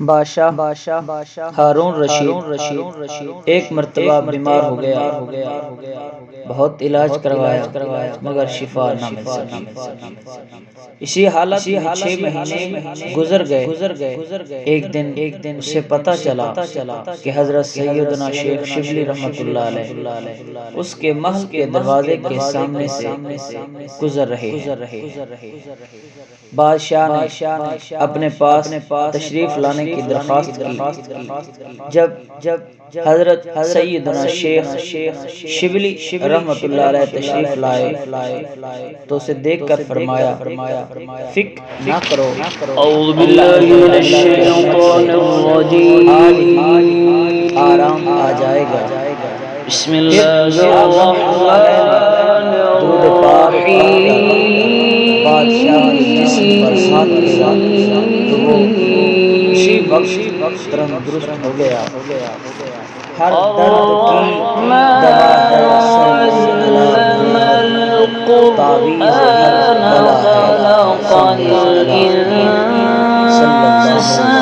بادشاہ ہارون رشید ایک مرتبہ بیمار ہو گیا، بہت علاج کروایا مگر شفا نہ مل سکی۔ اسی حالت میں 6 مہینے گزر گئے۔ ایک دن اسے پتہ چلا کہ حضرت سیدنا شیخ شبلی رحمۃ اللہ علیہ اس کے محل کے دروازے کے سامنے سے گزر رہے ہیں۔ بادشاہ نے اپنے پاس تشریف لانے کی درخواست کی۔ جب حضرت سیدنا شیخ شبلی رحمۃ اللہ علیہ تشریف لائے تو اسے دیکھ کر فرمایا، فکر نہ کرو، اعوذ باللہ من الشیطان الرجیم، آرام آ جائے گا۔ بسم اللہ الرحمن الرحیم۔ بادشاہ کے جسم پر ہاتھ پھیرا تو وہ اسی وقت تندرست ہو گیا۔ ہر درد کی دوا ہے تعویذ ہر بلا ہے۔